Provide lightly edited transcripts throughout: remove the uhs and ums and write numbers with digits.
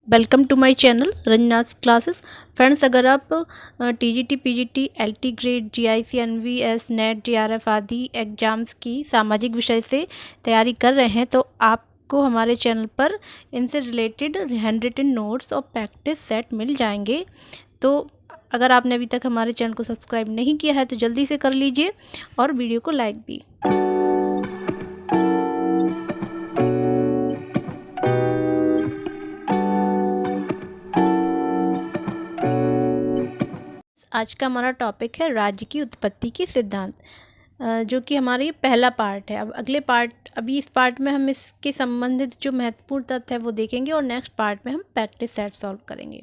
Welcome to my channel Ranjana's classes. Friends, अगर आप TGT, PGT, LT grade, GIC, NVS, NET, JRF आदि exams की सामाजिक विषय से तैयारी कर रहे हैं तो आपको हमारे चैनल पर इनसे रिलेटेड हैंड रिटन नोट्स और प्रैक्टिस सेट मिल जाएंगे। तो अगर आपने अभी तक हमारे चैनल को सब्सक्राइब नहीं किया है तो जल्दी से कर लीजिए और वीडियो को लाइक भी। आज का हमारा टॉपिक है राज्य की उत्पत्ति के सिद्धांत, जो कि हमारा ये पहला पार्ट है। अब अभी इस पार्ट में हम इसके संबंधित जो महत्वपूर्ण तथ्य है वो देखेंगे और नेक्स्ट पार्ट में हम प्रैक्टिस सेट सॉल्व करेंगे।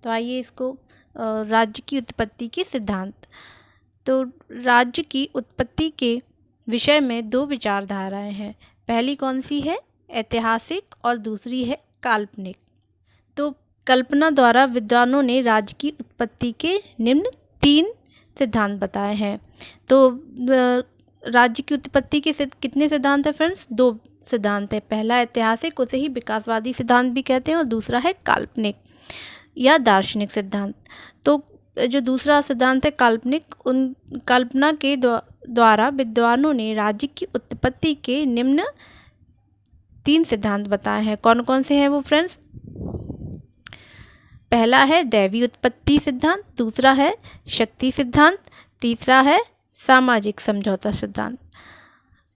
तो आइए इसको राज्य की उत्पत्ति के सिद्धांत। तो राज्य की उत्पत्ति के विषय में दो विचारधाराएं हैं। पहली कौन सी है? ऐतिहासिक, और दूसरी है काल्पनिक। तो कल्पना द्वारा विद्वानों ने राज्य की उत्पत्ति के निम्न 3 सिद्धांत बताए हैं। तो राज्य की उत्पत्ति के कितने सिद्धांत हैं फ्रेंड्स? 2 सिद्धांत है। पहला ऐतिहासिक, उसे ही विकासवादी सिद्धांत भी कहते हैं, और दूसरा है काल्पनिक या दार्शनिक सिद्धांत। तो जो दूसरा सिद्धांत है काल्पनिक, उन कल्पना के द्वारा विद्वानों ने राज्य की उत्पत्ति के निम्न 3 सिद्धांत बताए हैं। कौन कौन से हैं वो फ्रेंड्स? पहला है दैवी उत्पत्ति सिद्धांत, दूसरा है शक्ति सिद्धांत, तीसरा है सामाजिक समझौता सिद्धांत।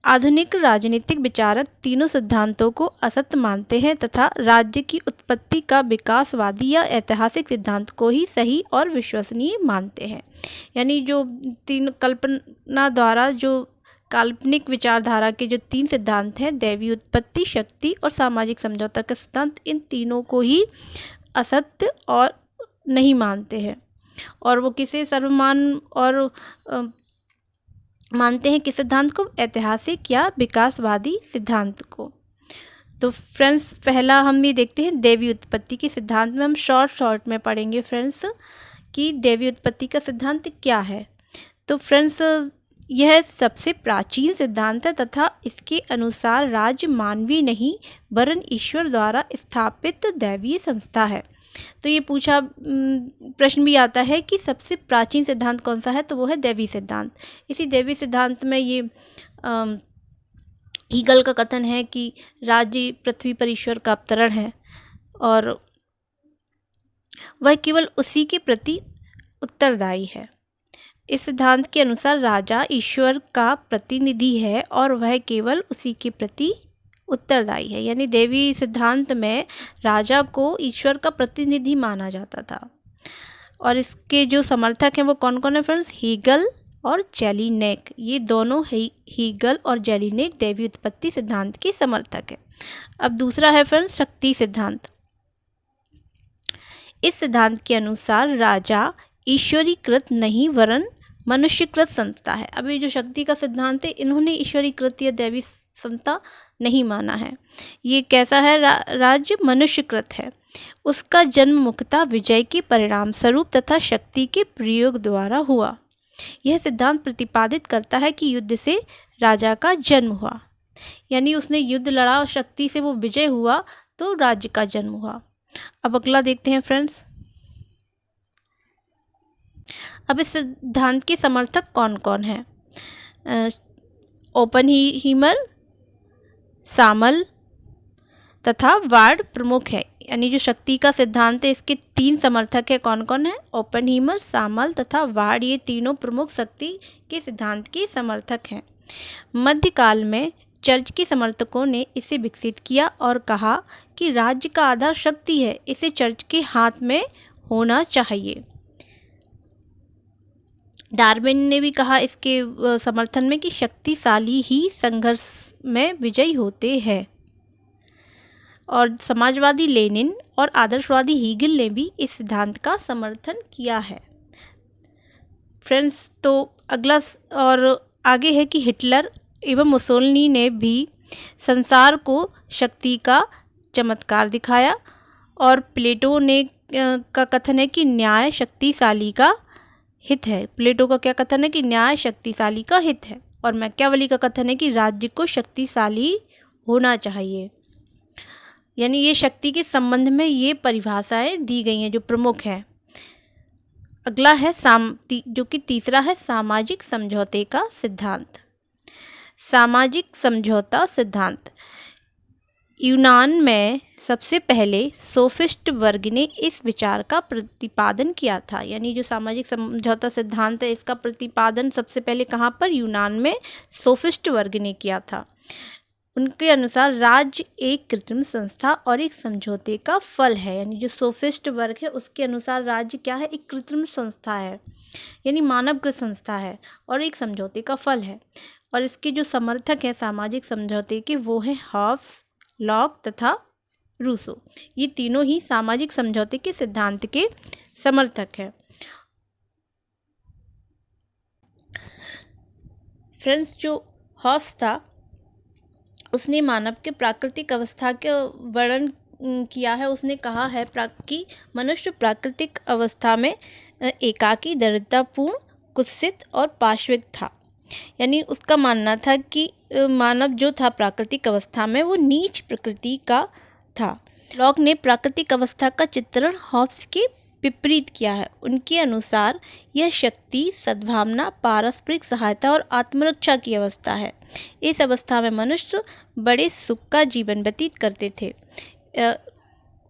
आधुनिक राजनीतिक विचारक तीनों सिद्धांतों को असत्य मानते हैं तथा राज्य की उत्पत्ति का विकासवादी या ऐतिहासिक सिद्धांत को ही सही और विश्वसनीय मानते हैं। यानी जो 3 कल्पना द्वारा जो काल्पनिक विचारधारा के जो 3 सिद्धांत हैं, दैवी उत्पत्ति, शक्ति और सामाजिक समझौता का सिद्धांत, इन तीनों को ही असत्य और नहीं मानते हैं, और वो किसे सर्वमान और मानते हैं किस सिद्धांत को? ऐतिहासिक या विकासवादी सिद्धांत को। तो फ्रेंड्स, पहला हम ये देखते हैं दैवी उत्पत्ति के सिद्धांत में। हम शॉर्ट में पढ़ेंगे फ्रेंड्स कि दैवी उत्पत्ति का सिद्धांत क्या है। तो फ्रेंड्स, यह सबसे प्राचीन सिद्धांत है तथा इसके अनुसार राज्य मानवीय नहीं वरन ईश्वर द्वारा स्थापित दैवीय संस्था है। तो ये प्रश्न भी आता है कि सबसे प्राचीन सिद्धांत कौन सा है? तो वो है दैवी सिद्धांत। इसी दैवी सिद्धांत में ये हीगल का कथन है कि राज्य पृथ्वी पर ईश्वर का अवतरण है और वह केवल उसी के प्रति उत्तरदायी है। इस सिद्धांत के अनुसार राजा ईश्वर का प्रतिनिधि है और वह केवल उसी के प्रति उत्तरदायी है। यानी देवी सिद्धांत में राजा को ईश्वर का प्रतिनिधि माना जाता था। और इसके जो समर्थक हैं वो कौन कौन है फ्रेंड्स? हीगल और जेलिनेक। ये दोनों हीगल और जेलिनेक दैवी उत्पत्ति सिद्धांत के समर्थक हैं। अब दूसरा है फ्रेंड्स शक्ति सिद्धांत। इस सिद्धांत के अनुसार राजा ईश्वरीकृत नहीं वरन मनुष्यकृत संस्था है। अब ये जो शक्ति का सिद्धांत है, इन्होंने ईश्वरीकृत या दैवी संस्था नहीं माना है। ये कैसा है? राज्य मनुष्यकृत है। उसका जन्म मुख्यतः विजय के परिणाम स्वरूप तथा शक्ति के प्रयोग द्वारा हुआ। यह सिद्धांत प्रतिपादित करता है कि युद्ध से राजा का जन्म हुआ। यानी उसने युद्ध लड़ा और शक्ति से वो विजय हुआ तो राज्य का जन्म हुआ। अब अगला देखते हैं फ्रेंड्स। अब इस सिद्धांत के समर्थक कौन कौन हैं? ओपनहीमर, सामल तथा वार्ड प्रमुख है। यानी जो शक्ति का सिद्धांत है, इसके 3 समर्थक है। कौन कौन है? ओपनहीमर, सामल तथा वार्ड। ये तीनों प्रमुख शक्ति के सिद्धांत के समर्थक हैं। मध्यकाल में चर्च के समर्थकों ने इसे विकसित किया और कहा कि राज्य का आधार शक्ति है, इसे चर्च के हाथ में होना चाहिए। डार्विन ने भी कहा इसके समर्थन में कि शक्तिशाली ही संघर्ष में विजयी होते हैं। और समाजवादी लेनिन और आदर्शवादी हीगल ने भी इस सिद्धांत का समर्थन किया है। फ्रेंड्स, तो अगला और आगे है कि हिटलर एवं मुसोलिनी ने भी संसार को शक्ति का चमत्कार दिखाया। और प्लेटो ने का कथन है कि न्याय शक्तिशाली का हित है। प्लेटो का क्या कथन है? कि न्याय शक्तिशाली का हित है। और मैकियावेली का कथन है कि राज्य को शक्तिशाली होना चाहिए। यानी ये शक्ति के संबंध में ये परिभाषाएं दी गई हैं जो प्रमुख हैं। अगला है जो कि तीसरा है सामाजिक समझौते का सिद्धांत। सामाजिक समझौता सिद्धांत यूनान में सबसे पहले सोफिस्ट वर्ग ने इस विचार का प्रतिपादन किया था। यानी जो सामाजिक समझौता सिद्धांत है इसका प्रतिपादन सबसे पहले कहाँ पर, यूनान में सोफिस्ट वर्ग ने किया था। उनके अनुसार राज्य एक कृत्रिम संस्था और एक समझौते का फल है। यानी जो सोफिस्ट वर्ग है उसके अनुसार राज्य क्या है, एक कृत्रिम संस्था है, यानी मानवकृत संस्था है और एक समझौते का फल है। और इसके जो समर्थक हैं सामाजिक समझौते के वो हैं हॉब्स, लॉक तथा रूसो। ये तीनों ही सामाजिक समझौते के सिद्धांत के समर्थक हैं। फ्रेंड्स, जो हॉब्स था उसने मानव के प्राकृतिक अवस्था के वर्णन किया है। उसने कहा है कि मनुष्य प्राकृतिक अवस्था में एकाकी, दरिद्रतापूर्ण, कुत्सित और पाशविक था। यानी उसका मानना था कि मानव जो था प्राकृतिक अवस्था में वो नीच प्रकृति का था। लॉक ने प्राकृतिक अवस्था का चित्रण हॉब्स के विपरीत किया है। उनके अनुसार यह शक्ति, सद्भावना, पारस्परिक सहायता और आत्मरक्षा की अवस्था है। इस अवस्था में मनुष्य बड़े सुख का जीवन व्यतीत करते थे।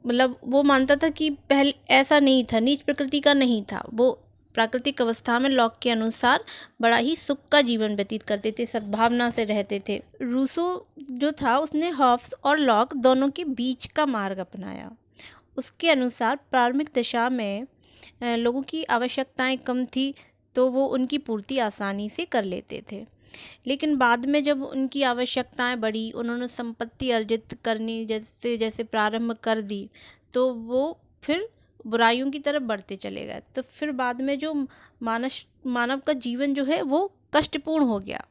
मतलब वो मानता था कि पहले ऐसा नहीं था, नीच प्रकृति का नहीं था। वो प्राकृतिक अवस्था में लॉक के अनुसार बड़ा ही सुख का जीवन व्यतीत करते थे, सद्भावना से रहते थे। रूसो जो था उसने हॉब्स और लॉक दोनों के बीच का मार्ग अपनाया। उसके अनुसार प्रारंभिक दशा में लोगों की आवश्यकताएं कम थी तो वो उनकी पूर्ति आसानी से कर लेते थे। लेकिन बाद में जब उनकी आवश्यकताएं बढ़ी, उन्होंने संपत्ति अर्जित करनी जैसे जैसे प्रारंभ कर दी, तो वो फिर बुराइयों की तरफ बढ़ते चले गए। तो फिर बाद में जो मानव का जीवन जो है वो कष्टपूर्ण हो गया,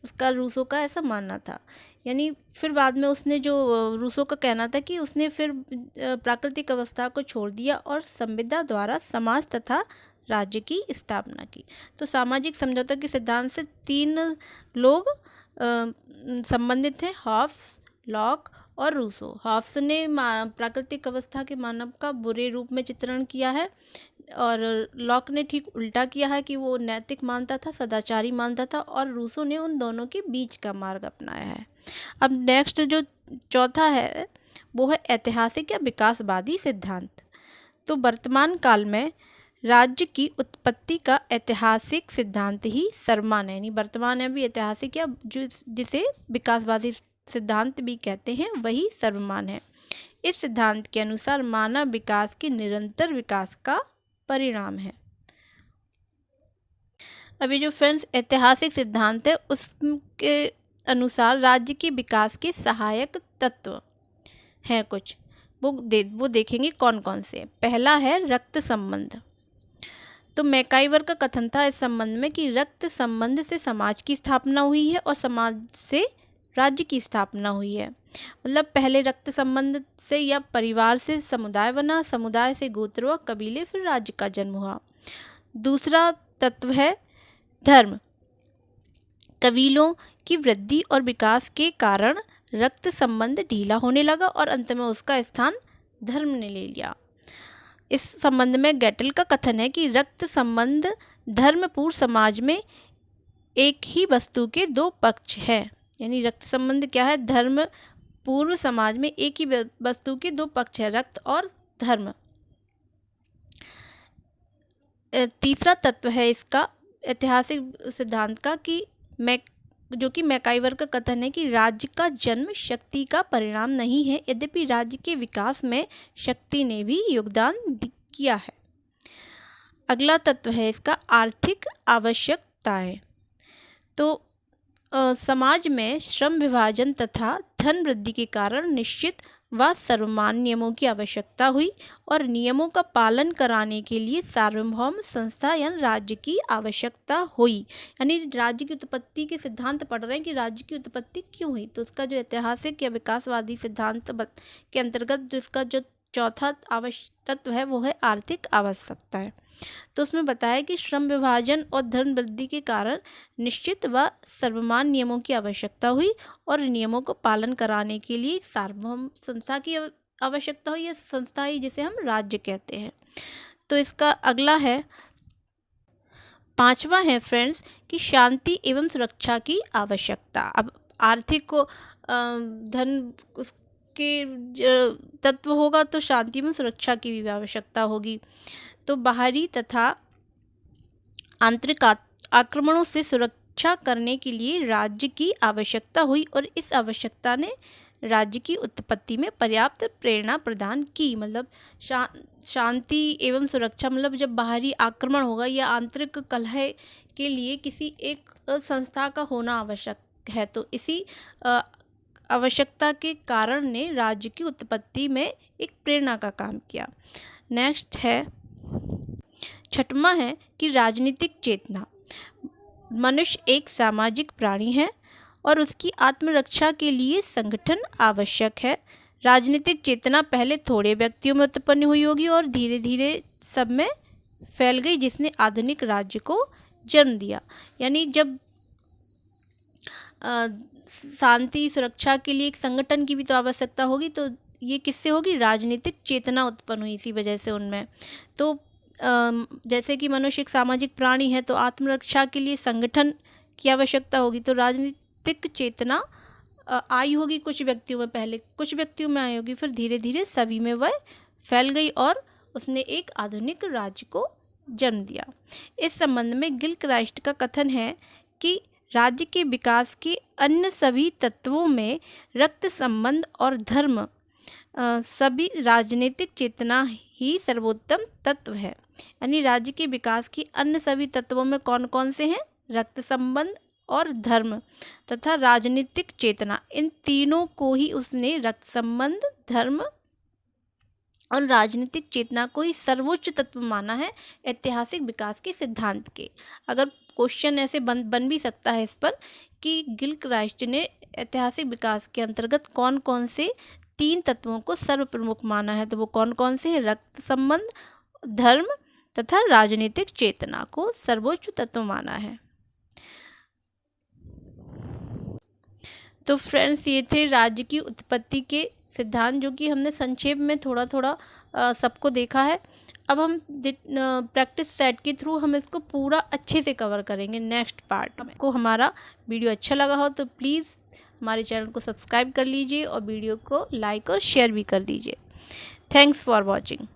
उसका रूसो का ऐसा मानना था। यानी फिर बाद में उसने जो रूसो का कहना था कि उसने फिर प्राकृतिक अवस्था को छोड़ दिया और संविदा द्वारा समाज तथा राज्य की स्थापना की। तो सामाजिक समझौता के सिद्धांत से तीन लोग संबंधित हैं, हॉब्स, लॉक और रूसो। हॉब्स ने प्राकृतिक अवस्था के मानव का बुरे रूप में चित्रण किया है और लॉक ने ठीक उल्टा किया है कि वो नैतिक मानता था, सदाचारी मानता था, और रूसो ने उन दोनों के बीच का मार्ग अपनाया है। अब नेक्स्ट जो चौथा है वो है ऐतिहासिक या विकासवादी सिद्धांत। तो वर्तमान काल में राज्य की उत्पत्ति का ऐतिहासिक सिद्धांत ही सर्वमान्य है। यानी वर्तमान में भी ऐतिहासिक या जिसे विकासवादी सिद्धांत भी कहते हैं वही सर्वमान्य है। इस सिद्धांत के अनुसार मानव विकास के निरंतर विकास का परिणाम है। अभी जो फ्रेंड्स ऐतिहासिक सिद्धांत है उसके अनुसार राज्य के विकास के सहायक तत्व हैं कुछ, वो देखेंगे कौन कौन से। पहला है रक्त संबंध। तो मैकाइवर का कथन था इस संबंध में कि रक्त संबंध से समाज की स्थापना हुई है और समाज से राज्य की स्थापना हुई है। मतलब पहले रक्त संबंध से या परिवार से समुदाय बना, समुदाय से गोत्र व कबीले, फिर राज्य का जन्म हुआ। दूसरा तत्व है धर्म। कबीलों की वृद्धि और विकास के कारण रक्त संबंध ढीला होने लगा और अंत में उसका स्थान धर्म ने ले लिया। इस संबंध में गैटल का कथन है कि रक्त संबंध धर्मपूर्ण समाज में एक ही वस्तु के दो पक्ष है। यानी रक्त संबंध क्या है, धर्म पूर्व समाज में एक ही वस्तु के दो पक्ष है, रक्त और धर्म। तीसरा तत्व है इसका ऐतिहासिक सिद्धांत का कि जो कि मैकाइवर का कथन है कि राज्य का जन्म शक्ति का परिणाम नहीं है, यद्यपि राज्य के विकास में शक्ति ने भी योगदान किया है। अगला तत्व है इसका आर्थिक आवश्यकताएं। तो समाज में श्रम विभाजन तथा धन वृद्धि के कारण निश्चित व सर्वमान्य नियमों की आवश्यकता हुई और नियमों का पालन कराने के लिए सार्वभौम संस्था यानी राज्य की आवश्यकता हुई। यानी राज्य की उत्पत्ति के सिद्धांत पढ़ रहे हैं कि राज्य की उत्पत्ति क्यों हुई। तो उसका जो ऐतिहासिक या विकासवादी सिद्धांत के अंतर्गत जो इसका जो चौथा तत्व है वो है आर्थिक आवश्यकता है। तो उसमें बताया कि श्रम विभाजन और धन वृद्धि के कारण निश्चित व सर्वमान्य नियमों की आवश्यकता हुई और नियमों को पालन कराने के लिए एक सार्वभौम संस्था की आवश्यकता हुई। यह संस्था ही जिसे हम राज्य कहते हैं। तो इसका अगला है, पांचवा है फ्रेंड्स कि शांति एवं सुरक्षा की आवश्यकता। अब आर्थिक को धन उसके तत्व होगा तो शांति में सुरक्षा की भी आवश्यकता होगी। तो बाहरी तथा आंतरिक आक्रमणों से सुरक्षा करने के लिए राज्य की आवश्यकता हुई और इस आवश्यकता ने राज्य की उत्पत्ति में पर्याप्त प्रेरणा प्रदान की। मतलब शांति एवं सुरक्षा, मतलब जब बाहरी आक्रमण होगा या आंतरिक कलह के लिए किसी एक संस्था का होना आवश्यक है, तो इसी आवश्यकता के कारण ने राज्य की उत्पत्ति में एक प्रेरणा का काम किया। नेक्स्ट है, छठवां है कि राजनीतिक चेतना। मनुष्य एक सामाजिक प्राणी है और उसकी आत्मरक्षा के लिए संगठन आवश्यक है। राजनीतिक चेतना पहले थोड़े व्यक्तियों में उत्पन्न हुई होगी और धीरे धीरे सब में फैल गई, जिसने आधुनिक राज्य को जन्म दिया। यानी जब शांति सुरक्षा के लिए एक संगठन की भी तो आवश्यकता होगी, तो ये किससे होगी? राजनीतिक चेतना उत्पन्न हुई इसी वजह से उनमें। तो जैसे कि मनुष्य एक सामाजिक प्राणी है तो आत्मरक्षा के लिए संगठन की आवश्यकता होगी, तो राजनीतिक चेतना आई होगी कुछ व्यक्तियों में, पहले कुछ व्यक्तियों में आई होगी, फिर धीरे धीरे सभी में वह फैल गई और उसने एक आधुनिक राज्य को जन्म दिया। इस संबंध में गिलक्राइस्ट का कथन है कि राज्य के विकास के अन्य सभी तत्वों में रक्त संबंध और धर्म सभी राजनीतिक चेतना ही सर्वोत्तम तत्व है। यानी राज्य के विकास की अन्य सभी तत्वों में कौन कौन से हैं? रक्त संबंध और धर्म तथा राजनीतिक चेतना, इन तीनों को ही उसने रक्त संबंध, धर्म और राजनीतिक चेतना को ही सर्वोच्च तत्व माना है ऐतिहासिक विकास के सिद्धांत के। अगर क्वेश्चन ऐसे बन भी सकता है इस पर कि गिलक्राइस्ट ने ऐतिहासिक विकास के अंतर्गत कौन कौन से 3 तत्वों को सर्वप्रमुख माना है, तो वो कौन कौन से हैं? रक्त संबंध, धर्म तथा राजनीतिक चेतना को सर्वोच्च तत्व माना है। तो फ्रेंड्स, ये थे राज्य की उत्पत्ति के सिद्धांत, जो कि हमने संक्षेप में थोड़ा थोड़ा सबको देखा है। अब हम प्रैक्टिस सेट के थ्रू हम इसको पूरा अच्छे से कवर करेंगे नेक्स्ट पार्ट में। को हमारा वीडियो अच्छा लगा हो तो प्लीज़ हमारे चैनल को सब्सक्राइब कर लीजिए और वीडियो को लाइक और शेयर भी कर दीजिए। Thanks for watching.